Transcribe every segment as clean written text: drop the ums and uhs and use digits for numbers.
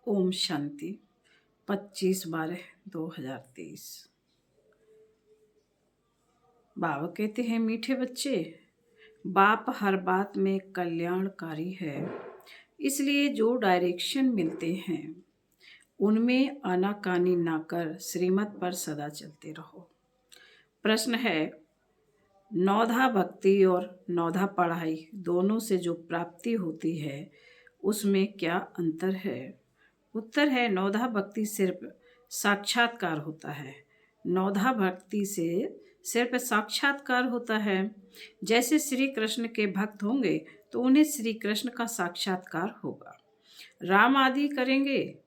ओम शांति। 25/12/2023। बाबा कहते हैं, मीठे बच्चे, बाप हर बात में कल्याणकारी है, इसलिए जो डायरेक्शन मिलते हैं उनमें आनाकानी ना कर श्रीमत पर सदा चलते रहो। प्रश्न है, नौधा भक्ति और नौधा पढ़ाई दोनों से जो प्राप्ति होती है उसमें क्या अंतर है? उत्तर है, नौधा भक्ति सिर्फ साक्षात्कार होता है। नौधा भक्ति से सिर्फ साक्षात्कार होता है। जैसे श्री कृष्ण के भक्त होंगे तो उन्हें श्री कृष्ण का साक्षात्कार होगा। राम आदि करेंगे,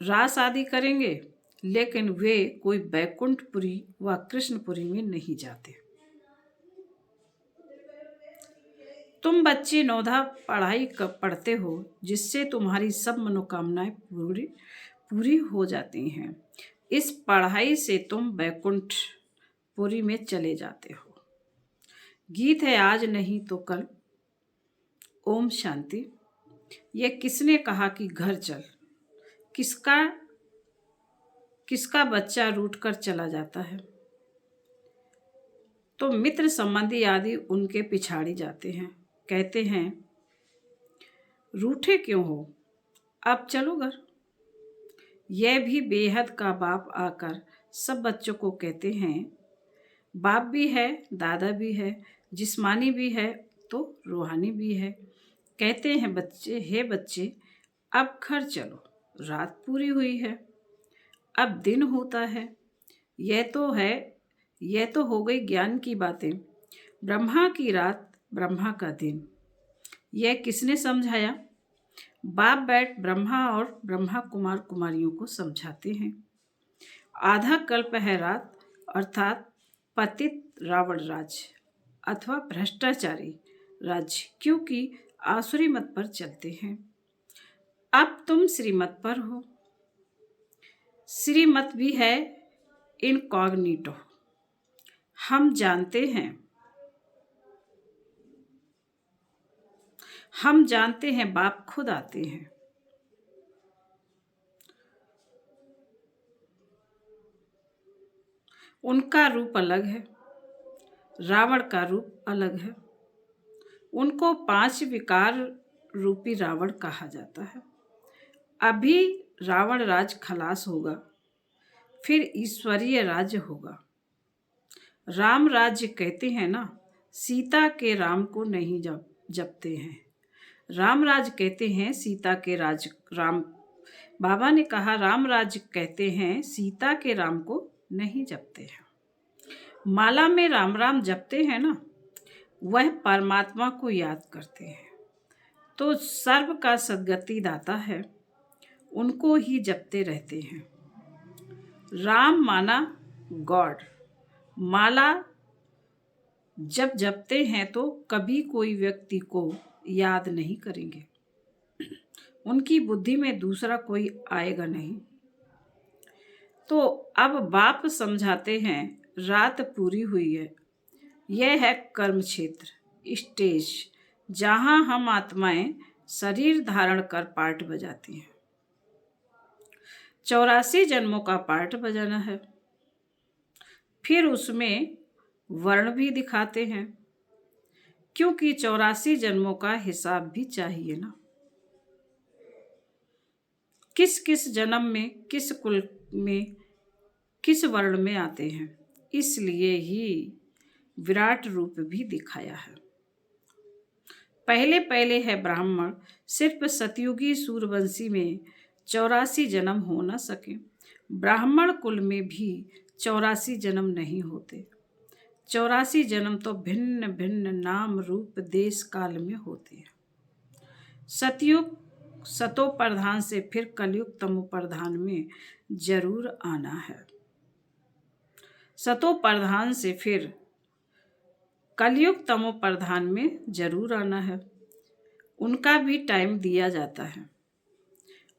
रास आदि करेंगे, लेकिन वे कोई बैकुंठपुरी व कृष्णपुरी में नहीं जाते। तुम बच्चे नौधा पढ़ाई पढ़ते हो जिससे तुम्हारी सब मनोकामनाएं पूरी हो जाती हैं। इस पढ़ाई से तुम बैकुंठपुरी में चले जाते हो। गीत है, आज नहीं तो कल। ओम शांति। यह किसने कहा कि घर चल? किसका बच्चा रूठ कर चला जाता है तो मित्र संबंधी आदि उनके पिछाड़ी जाते हैं, कहते हैं, रूठे क्यों हो, अब चलो घर। यह भी बेहद का बाप आकर सब बच्चों को कहते हैं, बाप भी है, दादा भी है, जिस्मानी भी है तो रूहानी भी है। कहते हैं, बच्चे, हे बच्चे, अब घर चलो, रात पूरी हुई है, अब दिन होता है। यह तो हो गई ज्ञान की बातें। ब्रह्मा की रात, ब्रह्मा का दिन, यह किसने समझाया? बाप बैठ ब्रह्मा और ब्रह्मा कुमार कुमारियों को समझाते हैं। आधा कल्प है रात, अर्थात पतित रावण राज्य अथवा भ्रष्टाचारी राज्य, क्योंकि आसुरी मत पर चलते हैं। अब तुम श्रीमत पर हो। श्रीमत भी है इनकॉग्निटो। हम जानते हैं बाप खुद आते हैं। उनका रूप अलग है, रावण का रूप अलग है। उनको 5 विकार रूपी रावण कहा जाता है। अभी रावण राज खलास होगा, फिर ईश्वरीय राज्य होगा। राम राज्य कहते हैं ना, सीता के राम को नहीं जपते हैं। राम राज कहते हैं सीता के राम। बाबा ने कहा, राम राज्य कहते हैं सीता के राम को नहीं जपते हैं। माला में राम राम जपते हैं ना, वह परमात्मा को याद करते हैं तो सर्व का सद्गति दाता है, उनको ही जपते रहते हैं। राम माना गॉड। माला जब जपते हैं तो कभी कोई व्यक्ति को याद नहीं करेंगे, उनकी बुद्धि में दूसरा कोई आएगा नहीं। तो अब बाप समझाते हैं, रात पूरी हुई है। यह है कर्म क्षेत्र, स्टेज, जहां हम आत्माएं शरीर धारण कर पार्ट बजाती हैं। 84 जन्मों का पार्ट बजाना है। फिर उसमें वर्ण भी दिखाते हैं, क्योंकि 84 जन्मों का हिसाब भी चाहिए ना। किस किस जन्म में, किस कुल में, किस वर्ण में आते हैं, इसलिए ही विराट रूप भी दिखाया है। पहले है ब्राह्मण। सिर्फ सतयुगी सूर्यवंशी में 84 जन्म हो न सके। ब्राह्मण कुल में भी 84 जन्म नहीं होते। 84 जन्म तो भिन्न भिन्न नाम रूप देश काल में होते हैं। सतयुग सतो प्रधान से फिर कलयुग तमो प्रधान में जरूर आना है। सतो प्रधान से फिर कलयुग तमो प्रधान में जरूर आना है। उनका भी टाइम दिया जाता है।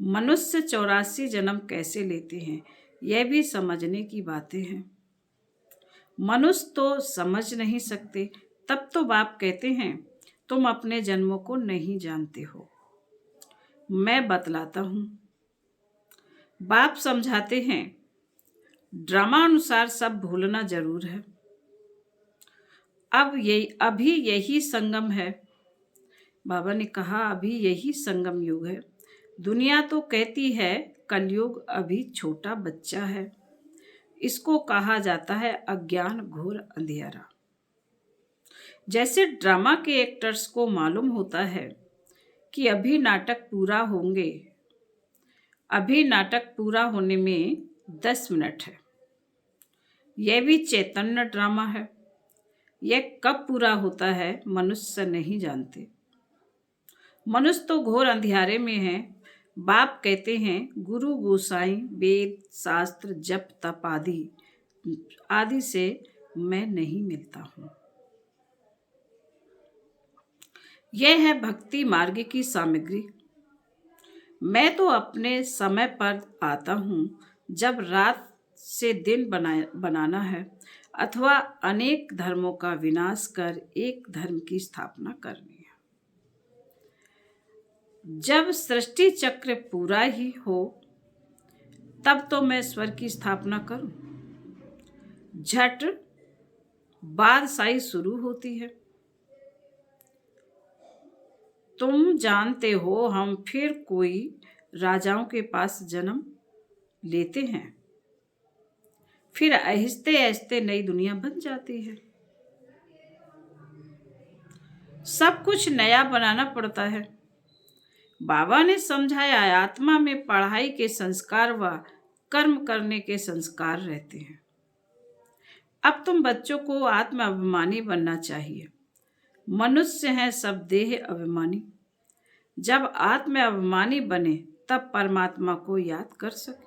मनुष्य 84 जन्म कैसे लेते हैं, यह भी समझने की बातें हैं। मनुष्य तो समझ नहीं सकते, तब तो बाप कहते हैं, तुम अपने जन्मों को नहीं जानते हो। मैं बतलाता हूँ। बाप समझाते हैं, ड्रामा अनुसार सब भूलना जरूर है। अभी यही संगम है। बाबा ने कहा, अभी यही संगम युग है। दुनिया तो कहती है कलयुग अभी छोटा बच्चा है। इसको कहा जाता है अज्ञान घोर अंधियारा। जैसे ड्रामा के एक्टर्स को मालूम होता है कि अभी नाटक पूरा होने में 10 मिनट है। यह भी चैतन्य ड्रामा है। यह कब पूरा होता है मनुष्य नहीं जानते। मनुष्य तो घोर अंधियारे में है। बाप कहते हैं, गुरु गोसाई वेद शास्त्र जप तप आदि से मैं नहीं मिलता हूँ। यह है भक्ति मार्ग की सामग्री। मैं तो अपने समय पर आता हूँ जब रात से दिन बनाना है अथवा अनेक धर्मों का विनाश कर एक धर्म की स्थापना करनी है। जब सृष्टि चक्र पूरा ही हो तब तो मैं स्वर्ग की स्थापना करूं। झट बादशाही शुरू होती है। तुम जानते हो हम फिर कोई राजाओं के पास जन्म लेते हैं। फिर आहिस्ते आहिस्ते नई दुनिया बन जाती है। सब कुछ नया बनाना पड़ता है। बाबा ने समझाया, आत्मा में पढ़ाई के संस्कार व कर्म करने के संस्कार रहते हैं। अब तुम बच्चों को आत्म अभिमानी बनना चाहिए। मनुष्य हैं सब देह अभिमानी। जब आत्म अभिमानी बने तब परमात्मा को याद कर सके।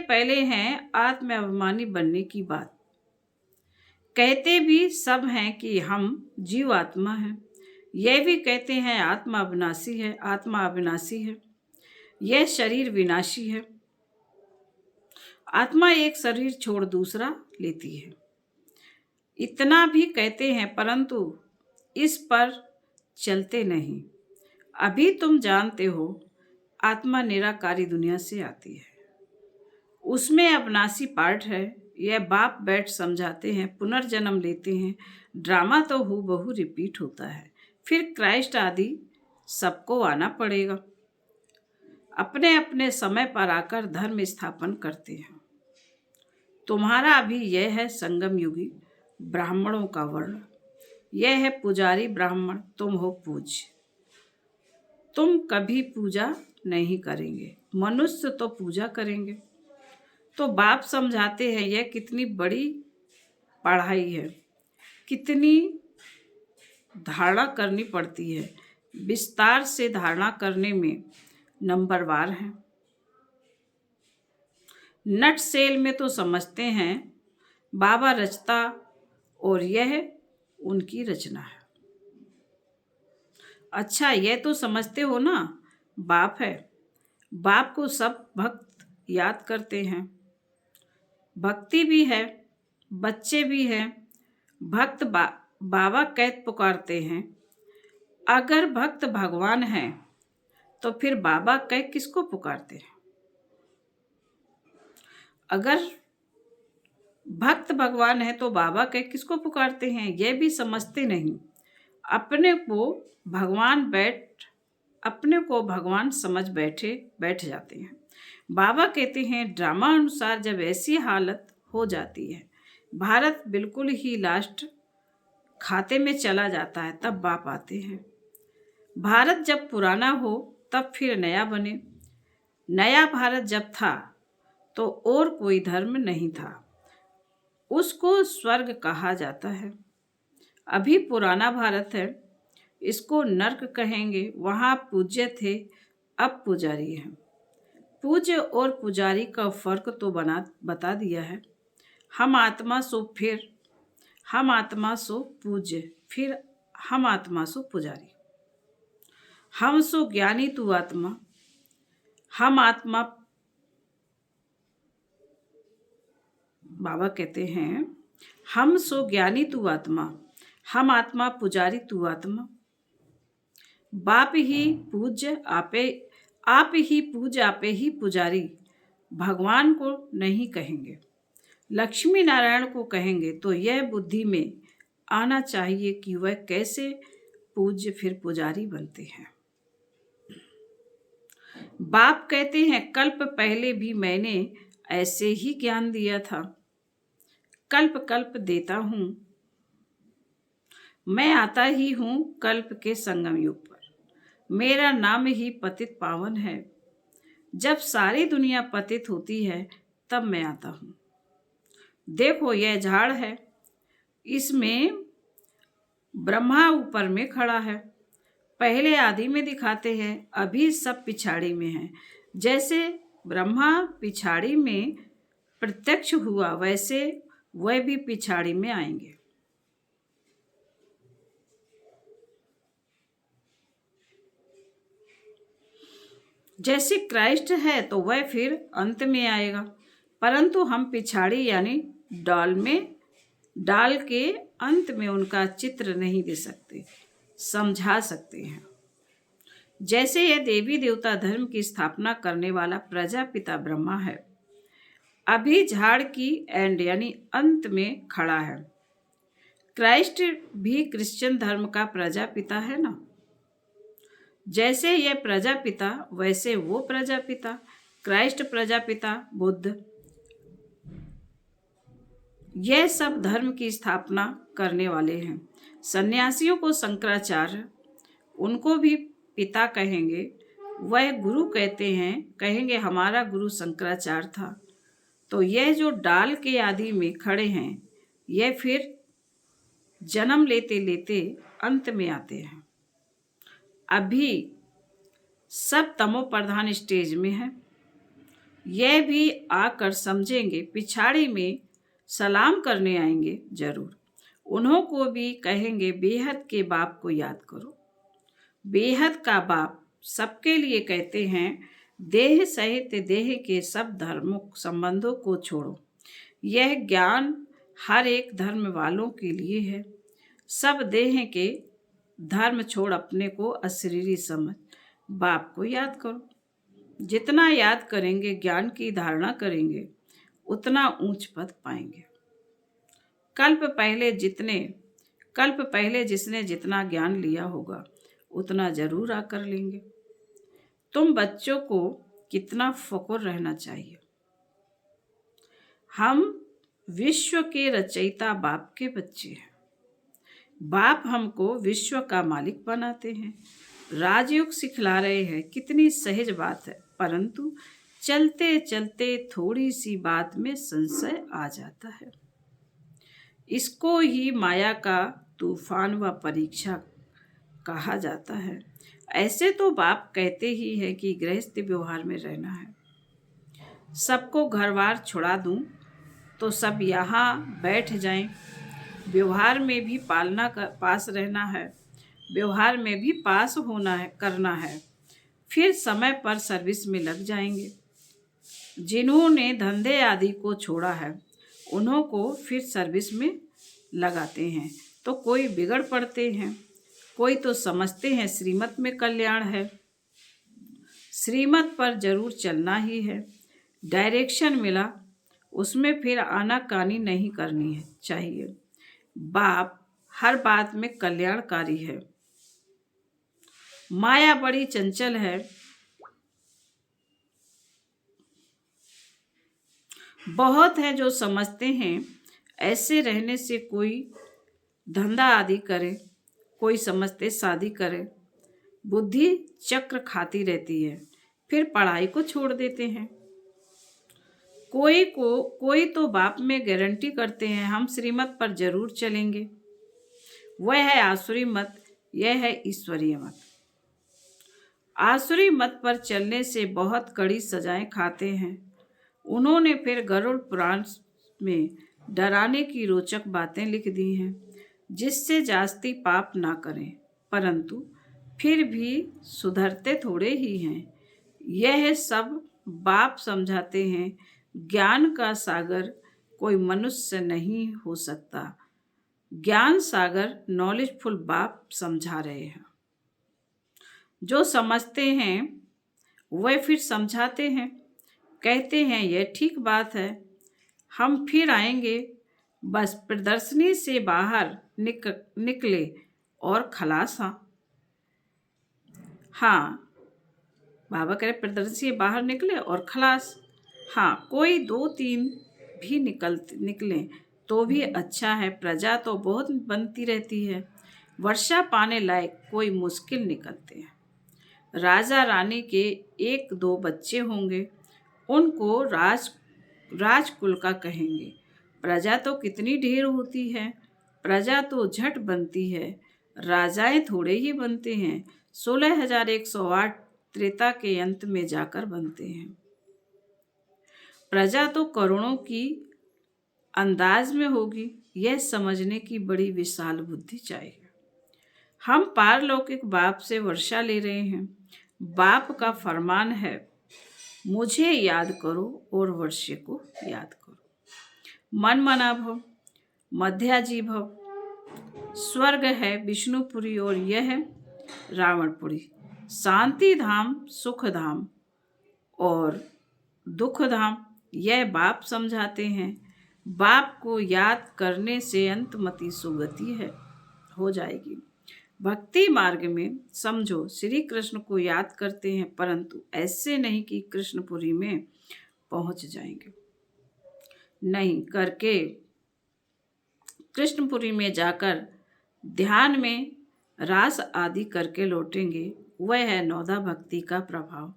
पहले हैं आत्म अभिमानी बनने की बात। कहते भी सब हैं कि हम जीव आत्मा हैं। यह भी कहते हैं आत्मा अविनाशी है। यह शरीर विनाशी है। आत्मा एक शरीर छोड़ दूसरा लेती है। इतना भी कहते हैं, परंतु इस पर चलते नहीं। अभी तुम जानते हो आत्मा निराकारी दुनिया से आती है। उसमें अविनाशी पार्ट है। यह बाप बैठ समझाते हैं, पुनर्जन्म लेते हैं। ड्रामा तो हूबहू रिपीट होता है। फिर क्राइस्ट आदि सबको आना पड़ेगा। अपने अपने समय पर आकर धर्म स्थापन करते हैं। तुम्हारा अभी यह है संगम युगी ब्राह्मणों का वर्ण। यह है पुजारी ब्राह्मण, तुम हो पूज्य। तुम कभी पूजा नहीं करेंगे, मनुष्य तो पूजा करेंगे। तो बाप समझाते हैं, यह कितनी बड़ी पढ़ाई है, कितनी धारणा करनी पड़ती है। विस्तार से धारणा करने में नंबरवार हैं। नट सेल में तो समझते हैं बाबा रचता और यह उनकी रचना है। अच्छा, यह तो समझते हो ना, बाप है। बाप को सब भक्त याद करते हैं। भक्ति भी है, बच्चे भी हैं। भक्त बाबा कैद पुकारते हैं। अगर भक्त भगवान हैं तो फिर बाबा कह किसको पुकारते हैं? अगर भक्त भगवान है तो बाबा कह किसको पुकारते हैं? यह भी समझते नहीं। अपने को भगवान समझ बैठ जाते हैं। बाबा कहते हैं, ड्रामा अनुसार जब ऐसी हालत हो जाती है, भारत बिल्कुल ही लास्ट खाते में चला जाता है, तब बाप आते हैं। भारत जब पुराना हो तब फिर नया बने। नया भारत जब था तो और कोई धर्म नहीं था, उसको स्वर्ग कहा जाता है। अभी पुराना भारत है, इसको नर्क कहेंगे। वहाँ पूज्य थे, अब पुजारी हैं। पूज्य और पुजारी का फर्क तो बता दिया है। हम आत्मा सो पूज्य, फिर हम आत्मा सो पुजारी। हम सो ज्ञानी तू आत्मा, हम आत्मा। बाबा कहते हैं, हम सो ज्ञानी तू आत्मा, हम आत्मा पुजारी तू आत्मा। बाप ही पूज्य आप ही पूज्य आपे ही पुजारी, भगवान को नहीं कहेंगे, लक्ष्मी नारायण को कहेंगे तो यह बुद्धि में आना चाहिए कि वह कैसे पूज्य फिर पुजारी बनते हैं। बाप कहते हैं कल्प पहले भी मैंने ऐसे ही ज्ञान दिया था, कल्प कल्प देता हूं, मैं आता ही हूं कल्प के संगम युग पर, मेरा नाम ही पतित पावन है, जब सारी दुनिया पतित होती है तब मैं आता हूं। देखो यह झाड़ है, इसमें ब्रह्मा ऊपर में खड़ा है, पहले आदि में दिखाते हैं, अभी सब पिछाड़ी में है। जैसे ब्रह्मा पिछाड़ी में प्रत्यक्ष हुआ वैसे वह भी पिछाड़ी में आएंगे। जैसे क्राइस्ट है तो वह फिर अंत में आएगा, परंतु हम पिछाड़ी यानी डाल के अंत में उनका चित्र नहीं दे सकते, समझा सकते हैं। जैसे यह देवी देवता धर्म की स्थापना करने वाला प्रजापिता ब्रह्मा है, अभी झाड़ की एंड यानी अंत में खड़ा है। क्राइस्ट भी क्रिश्चियन धर्म का प्रजापिता है ना। जैसे यह प्रजापिता वैसे वो प्रजापिता, क्राइस्ट प्रजापिता, बुद्ध, यह सब धर्म की स्थापना करने वाले हैं। सन्यासियों को शंकराचार्य, उनको भी पिता कहेंगे, वह गुरु कहते हैं, कहेंगे हमारा गुरु शंकराचार्य था। तो यह जो डाल के आदि में खड़े हैं, यह फिर जन्म लेते लेते अंत में आते हैं। अभी सब तमो प्रधान स्टेज में है, यह भी आकर समझेंगे, पिछाड़ी में सलाम करने आएंगे जरूर। उन्हों को भी कहेंगे बेहद के बाप को याद करो। बेहद का बाप सबके लिए कहते हैं, देह सहित देह के सब धर्मों संबंधों को छोड़ो। यह ज्ञान हर एक धर्म वालों के लिए है। सब देह के धर्म छोड़ अपने को अशरीरी समझ बाप को याद करो। जितना याद करेंगे, ज्ञान की धारणा करेंगे, उतना ऊंच पद पाएंगे। कल्प पहले जिसने जितना ज्ञान लिया होगा उतना जरूर आकर लेंगे। तुम बच्चों को कितना फखर रहना चाहिए। हम विश्व के रचयिता बाप के बच्चे हैं। बाप हमको विश्व का मालिक बनाते हैं, राजयोग सिखला रहे हैं। कितनी सहज बात है, परंतु चलते चलते थोड़ी सी बात में संशय आ जाता है। इसको ही माया का तूफान व परीक्षा कहा जाता है। ऐसे तो बाप कहते ही है कि गृहस्थ व्यवहार में रहना है, सबको घरवार छुड़ा दूं तो सब यहाँ बैठ जाएं। व्यवहार में भी पास रहना है, व्यवहार में भी पास करना है, फिर समय पर सर्विस में लग जाएंगे। जिन्होंने धंधे आदि को छोड़ा है उन्हों को फिर सर्विस में लगाते हैं, तो कोई बिगड़ पड़ते हैं, कोई तो समझते हैं श्रीमत में कल्याण है। श्रीमत पर जरूर चलना ही है। डायरेक्शन मिला उसमें फिर आनाकानी नहीं करनी है चाहिए। बाप हर बात में कल्याणकारी है। माया बड़ी चंचल है, बहुत है जो समझते हैं ऐसे रहने से कोई धंधा आदि करे, कोई समझते शादी करे। बुद्धि चक्र खाती रहती है, फिर पढ़ाई को छोड़ देते हैं। कोई तो बाप में गारंटी करते हैं हम श्रीमत पर जरूर चलेंगे। वह है आसुरी मत, यह है ईश्वरीय मत। आसुरी मत पर चलने से बहुत कड़ी सजाएं खाते हैं। उन्होंने फिर गरुड़ पुराण में डराने की रोचक बातें लिख दी हैं, जिससे जास्ती पाप ना करें, परंतु फिर भी सुधरते थोड़े ही हैं। यह सब बाप समझाते हैं। ज्ञान का सागर कोई मनुष्य नहीं हो सकता। ज्ञान सागर नॉलेजफुल बाप समझा रहे हैं। जो समझते हैं वह फिर समझाते हैं, कहते हैं यह ठीक बात है, हम फिर आएंगे। बस प्रदर्शनी से बाहर निकले और खलास। हाँ, बाबा कह रहे प्रदर्शनी से बाहर निकले और खलास। हाँ, कोई 2-3 भी निकले तो भी अच्छा है, प्रजा तो बहुत बनती रहती है। वर्षा पाने लायक कोई मुश्किल निकलते हैं। राजा रानी के 1-2 बच्चे होंगे, उनको राजकुल का कहेंगे। प्रजा तो कितनी ढेर होती है, प्रजा तो झट बनती है, राजाएं थोड़े ही बनते हैं। 16,108 त्रेता के अंत में जाकर बनते हैं। प्रजा तो करोड़ों की अंदाज में होगी, यह समझने की बड़ी विशाल बुद्धि चाहिए। हम पारलौकिक बाप से वर्षा ले रहे हैं। बाप का फरमान है, मुझे याद करो और वर्षे को याद करो। मन मना भव, मध्याजी भव। स्वर्ग है विष्णुपुरी और यह है रावणपुरी। शांति धाम, सुख धाम और दुख धाम, यह बाप समझाते हैं। बाप को याद करने से अंतमति सुगति है हो जाएगी। भक्ति मार्ग में समझो श्री कृष्ण को याद करते हैं, परंतु ऐसे नहीं कि कृष्णपुरी में पहुंच जाएंगे। नहीं करके कृष्णपुरी में जाकर ध्यान में रास आदि करके लौटेंगे। वह है नौदा भक्ति का प्रभाव,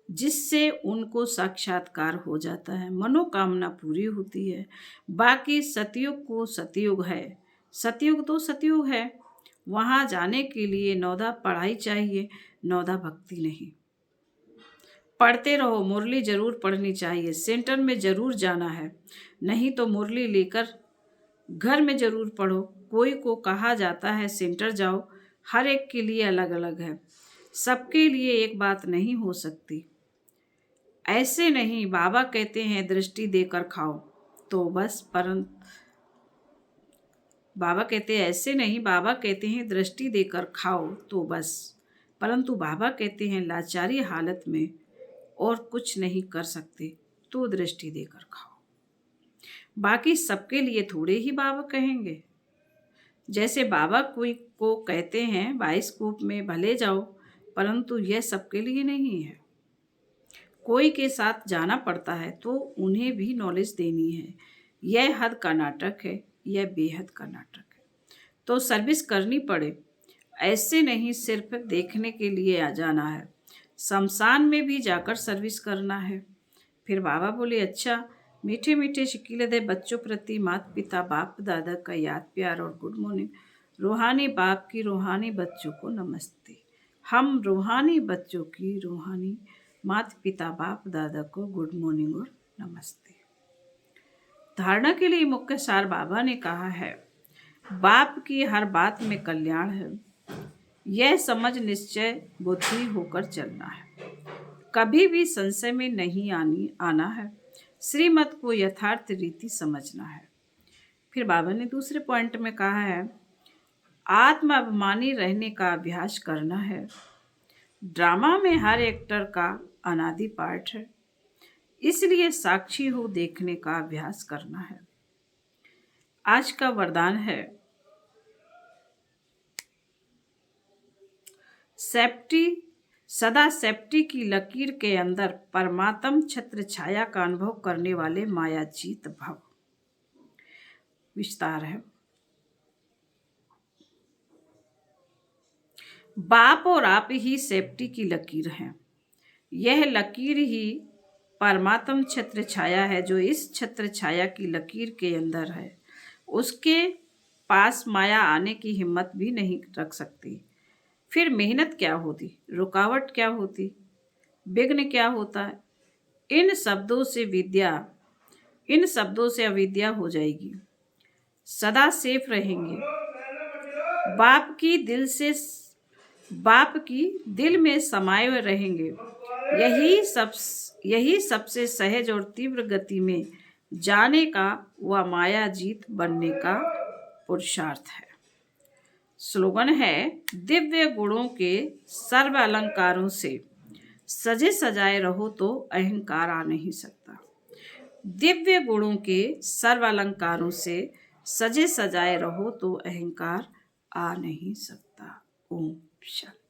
जिससे उनको साक्षात्कार हो जाता है, मनोकामना पूरी होती है। बाकी सतयुग को सतयुग है, सतयुग तो सतयुग है, वहाँ जाने के लिए नौदा पढ़ाई चाहिए, नौदा भक्ति नहीं। पढ़ते रहो, मुरली जरूर पढ़नी चाहिए, सेंटर में जरूर जाना है, नहीं तो मुरली लेकर घर में जरूर पढ़ो। कोई को कहा जाता है सेंटर जाओ, हर एक के लिए अलग अलग है, सबके लिए एक बात नहीं हो सकती। ऐसे नहीं, बाबा कहते हैं दृष्टि देकर खाओ तो बस, परंतु बाबा कहते हैं ऐसे नहीं, बाबा कहते हैं दृष्टि देकर खाओ तो बस, परंतु बाबा कहते हैं लाचारी हालत में और कुछ नहीं कर सकते तो दृष्टि देकर खाओ। बाकी सबके लिए थोड़े ही बाबा कहेंगे। जैसे बाबा कोई को कहते हैं बाइस्कोप में भले जाओ, परंतु यह सबके लिए नहीं है। कोई के साथ जाना पड़ता है तो उन्हें भी नॉलेज देनी है। यह हद का नाटक है, यह बेहद का नाटक है, तो सर्विस करनी पड़े। ऐसे नहीं सिर्फ देखने के लिए आ जाना है, शमशान में भी जाकर सर्विस करना है। फिर बाबा बोले, अच्छा मीठे मीठे शकीलदे बच्चों प्रति माता पिता बाप दादा का याद प्यार और गुड मॉर्निंग। रूहानी बाप की रूहानी बच्चों को नमस्ते। हम रूहानी बच्चों की रूहानी माता पिता बाप दादा को गुड मॉर्निंग और नमस्ते। धारणा के लिए मुख्य सार बाबा ने कहा है, बाप की हर बात में कल्याण है, यह समझ निश्चय बुद्धि होकर चलना है, कभी भी संशय में नहीं आना है, श्रीमत को यथार्थ रीति समझना है। फिर बाबा ने दूसरे पॉइंट में कहा है, आत्माभिमानी रहने का अभ्यास करना है। ड्रामा में हर एक्टर का अनादि पार्ट है, इसलिए साक्षी हो देखने का अभ्यास करना है। आज का वरदान है, सदा सेफ्टी की लकीर के अंदर परमात्म छत्र छाया का अनुभव करने वाले मायाजीत भव। विस्तार है, बाप और आप ही सेफ्टी की लकीर हैं। यह लकीर ही परमात्म छत्र छाया है, जो इस छत्र छाया की लकीर के अंदर है। उसके पास माया आने की हिम्मत भी नहीं रख सकती। फिर मेहनत क्या होती, रुकावट क्या होती, विघ्न क्या होता है? इन शब्दों से अविद्या हो जाएगी। सदा सेफ रहेंगे। बाप की दिल में समाये हुए रहेंगे। यही सबसे सहज और तीव्र गति में जाने का व माया जीत बनने का पुरुषार्थ है। स्लोगन है, दिव्य गुणों के सर्व अलंकारों से सजे सजाए रहो तो अहंकार आ नहीं सकता। दिव्य गुणों के सर्व अलंकारों से सजे सजाए रहो तो अहंकार आ नहीं सकता। ओम शांति।